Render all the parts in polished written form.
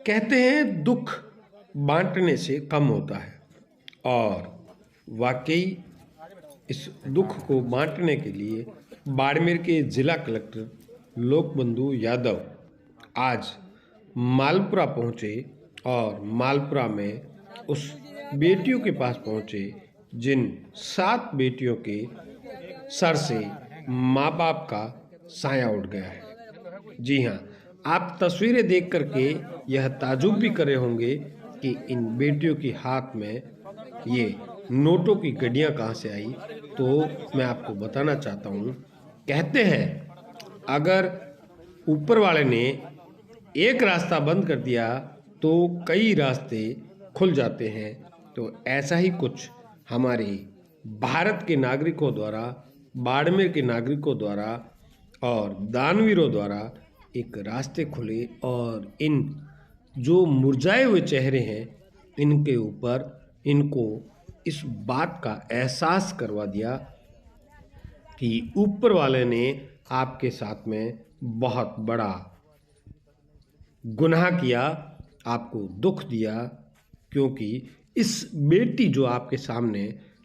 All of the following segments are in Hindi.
कहते हैं दुख बांटने से कम होता है और वाकई इस दुख को बांटने के लिए बाड़मेर के जिला कलेक्टर लोकबंधु यादव आज मालपुरा पहुंचे और मालपुरा में उस बेटियों के पास पहुंचे जिन 7 बेटियों के सर से माँ बाप का साया उठ गया है। जी हाँ, आप तस्वीरें देख करके यह ताजुब भी करे होंगे कि इन बेटियों के हाथ में ये नोटों की गड्डियाँ कहाँ से आई। तो मैं आपको बताना चाहता हूँ, कहते हैं अगर ऊपर वाले ने एक रास्ता बंद कर दिया तो कई रास्ते खुल जाते हैं। तो ऐसा ही कुछ हमारे भारत के नागरिकों द्वारा, बाड़मेर के नागरिकों द्वारा और दानवीरों द्वारा एक रास्ते खुले और इन जो मुरझाए हुए चेहरे हैं इनके ऊपर इनको इस बात का एहसास करवा दिया कि ऊपर वाले ने आपके साथ में बहुत बड़ा गुनाह किया, आपको दुख दिया। क्योंकि इस बेटी जो आपके सामने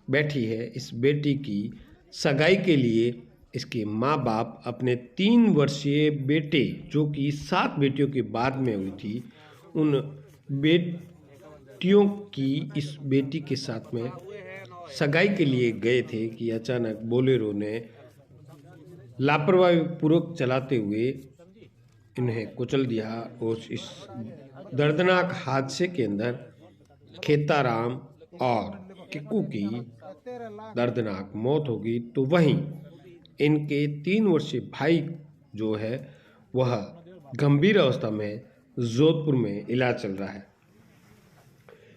बैठी है, इस बेटी की सगाई के लिए इसके माँ बाप अपने 3 वर्षीय बेटे, जो कि 7 बेटियों के बाद में हुई थी, उन बेटियों की इस बेटी के साथ में सगाई के लिए गए थे कि अचानक बोलेरो ने लापरवाही पूर्वक चलाते हुए इन्हें कुचल दिया और इस दर्दनाक हादसे के अंदर खेताराम और किक्कू की दर्दनाक मौत होगी। तो वहीं इनके 3 वर्षीय भाई जो है वह गंभीर अवस्था में जोधपुर में इलाज चल रहा है।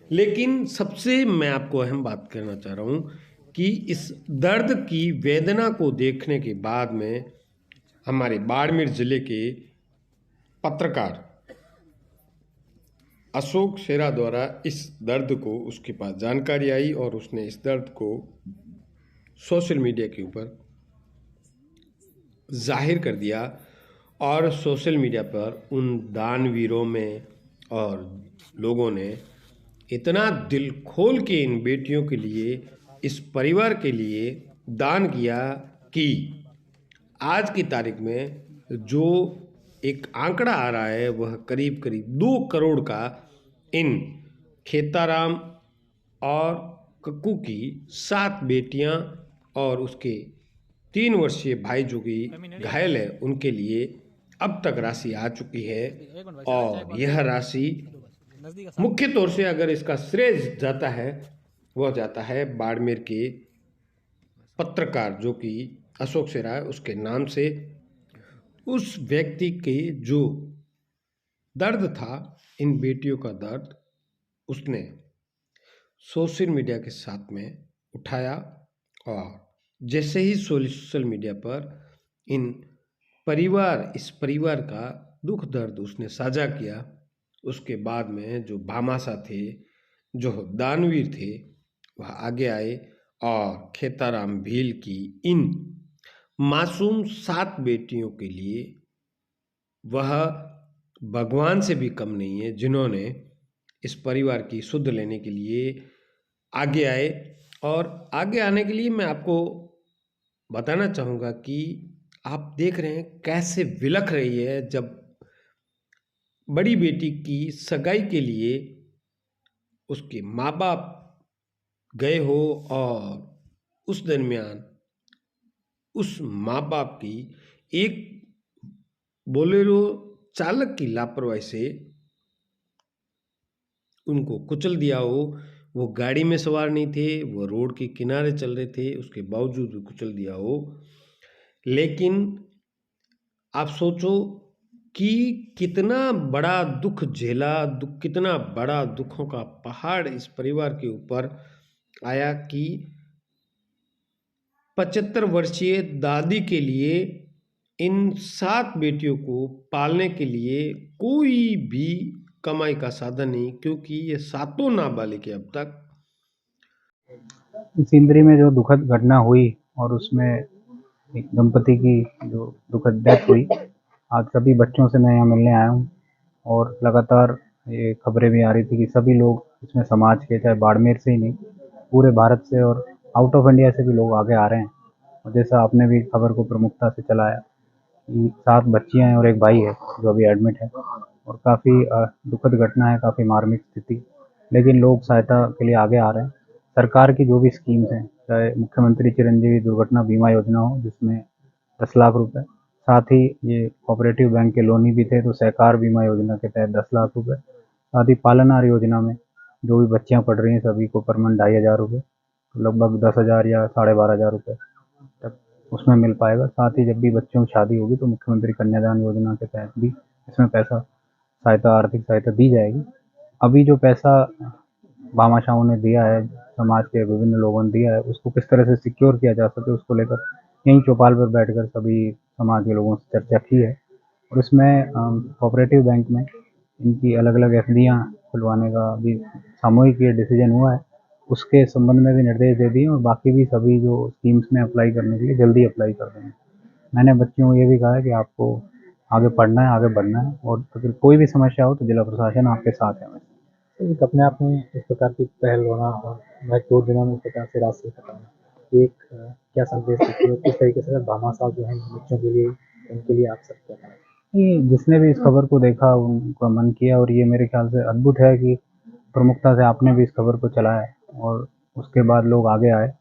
लेकिन सबसे मैं आपको अहम बात करना चाह रहा हूँ कि इस दर्द की वेदना को देखने के बाद में हमारे बाड़मेर जिले के पत्रकार अशोक शेरा द्वारा इस दर्द को, उसके पास जानकारी आई और उसने इस दर्द को सोशल मीडिया के ऊपर जाहिर कर दिया और सोशल मीडिया पर उन दानवीरों में और लोगों ने इतना दिल खोल के इन बेटियों के लिए, इस परिवार के लिए दान किया कि आज की तारीख में जो एक आंकड़ा आ रहा है वह करीब करीब 2 करोड़ का इन खेताराम और कक्कू की 7 बेटियां और उसके 3 वर्षीय भाई जो कि घायल है उनके लिए अब तक राशि आ चुकी है। और यह राशि मुख्य तौर से अगर इसका श्रेय जाता है वह जाता है बाड़मेर के पत्रकार जो कि अशोक शेरा है उसके नाम से। उस व्यक्ति के जो दर्द था, इन बेटियों का दर्द, उसने सोशल मीडिया के साथ में उठाया और जैसे ही सोशल मीडिया पर इस परिवार का दुख दर्द उसने साझा किया, उसके बाद में जो भामाशाह थे, जो दानवीर थे, वह आगे आए और खेताराम भील की इन मासूम 7 बेटियों के लिए वह भगवान से भी कम नहीं है, जिन्होंने इस परिवार की सुध लेने के लिए आगे आए। और आगे आने के लिए मैं आपको बताना चाहूँगा कि आप देख रहे हैं कैसे विलख रही है जब बड़ी बेटी की सगाई के लिए उसके माँ बाप गए हो और उस दरमियान उस माँ बाप की एक बोलेरो चालक की लापरवाही से उनको कुचल दिया हो। वो गाड़ी में सवार नहीं थे, वो रोड के किनारे चल रहे थे, उसके बावजूद भी कुचल दिया हो। लेकिन आप सोचो कि कितना बड़ा दुख झेला, कितना बड़ा दुखों का पहाड़ इस परिवार के ऊपर आया कि 75 वर्षीय दादी के लिए इन 7 बेटियों को पालने के लिए कोई भी कमाई का साधन नहीं, क्योंकि ये 7 नाबालिग अब तक। इस इंद्री में जो दुखद घटना हुई और उसमें एक दंपति की जो दुखद डेथ हुई, आज सभी बच्चों से मैं यहाँ मिलने आया हूँ और लगातार ये खबरें भी आ रही थी कि सभी लोग इसमें समाज के, चाहे बाड़मेर से ही नहीं, पूरे भारत से और आउट ऑफ इंडिया से भी लोग आगे आ रहे हैं। और जैसा आपने भी खबर को प्रमुखता से चलाया कि 7 बच्चियाँ हैं और एक भाई है जो अभी एडमिट है, और काफ़ी दुखद घटना है, काफ़ी मार्मिक स्थिति। लेकिन लोग सहायता के लिए आगे आ रहे हैं। सरकार की जो भी स्कीम्स हैं, चाहे मुख्यमंत्री चिरंजीवी दुर्घटना बीमा योजना हो जिसमें 10 लाख रुपए, साथ ही ये कोऑपरेटिव बैंक के लोनी भी थे तो सहकार बीमा योजना के तहत 10 लाख रुपए, साथ ही पालनहार योजना में जो भी बच्चियां पढ़ रही हैं सभी को पर मंथ 2,500 रुपये, तो लगभग 10,000 या 12,500 रुपये तक उसमें मिल पाएगा। साथ ही जब भी बच्चों की शादी होगी तो मुख्यमंत्री कन्यादान योजना के तहत भी इसमें पैसा सहायता, आर्थिक सहायता दी जाएगी। अभी जो पैसा भामाशाहों ने दिया है, समाज के विभिन्न लोगों ने दिया है, उसको किस तरह से सिक्योर किया जा सके उसको लेकर यहीं चौपाल पर बैठकर सभी समाज के लोगों से चर्चा की है। और इसमें कोऑपरेटिव बैंक में इनकी अलग अलग एफडियाँ खुलवाने का भी सामूहिक ये डिसीजन हुआ है। उसके संबंध में भी निर्देश दे दिए और बाकी भी सभी जो स्कीम्स में अप्लाई करने के लिए जल्दी अप्लाई कर देंगे। मैंने बच्चियों को ये भी कहा है कि आपको आगे पढ़ना है, आगे बढ़ना है, और अगर कोई भी समस्या हो तो जिला प्रशासन आपके साथ है हमेशा। एक अपने आप में इस प्रकार की पहल होना और महत्वपूर्ण दिनों में इस प्रकार से राशि कटाना एक क्या संदेश देती है, किस तरीके से भामाशाह जो है बच्चों के लिए, उनके लिए आप सब क्या करें? ये जिसने भी इस खबर को देखा उनका मन किया, और ये मेरे ख्याल से अद्भुत है कि प्रमुखता से आपने भी इस खबर को चलाया है और उसके बाद लोग आगे आए।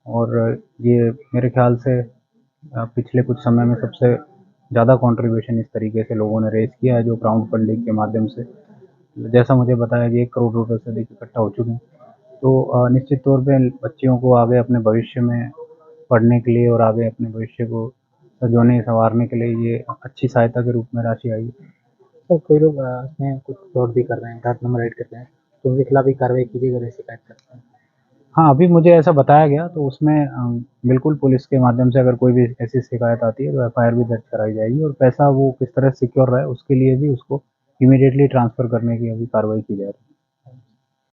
और ये मेरे ख्याल से पिछले कुछ समय में सबसे ज़्यादा कंट्रीब्यूशन इस तरीके से लोगों ने रेज किया है जो क्राउड फंडिंग के माध्यम से, जैसा मुझे बताया कि 1 करोड़ रुपए से अधिक इकट्ठा हो चुके हैं। तो निश्चित तौर पे बच्चियों को आगे अपने भविष्य में पढ़ने के लिए और आगे अपने भविष्य को संजोने संवारने के लिए ये अच्छी सहायता के रूप में राशि आई है। तो कोई लोग इसमें कुछ फ्रॉड भी कर रहे हैं, गलत नंबर ऐड कर रहे हैं, तो उनके खिलाफ भी कार्रवाई कीजिएगा, अगर शिकायत करते हैं? हाँ, अभी मुझे ऐसा बताया गया तो उसमें बिल्कुल पुलिस के माध्यम से अगर कोई भी ऐसी शिकायत आती है तो एफआईआर भी दर्ज कराई जाएगी, और पैसा वो किस तरह सिक्योर रहे उसके लिए भी उसको इमीडिएटली ट्रांसफ़र करने की अभी कार्रवाई की जा रही है।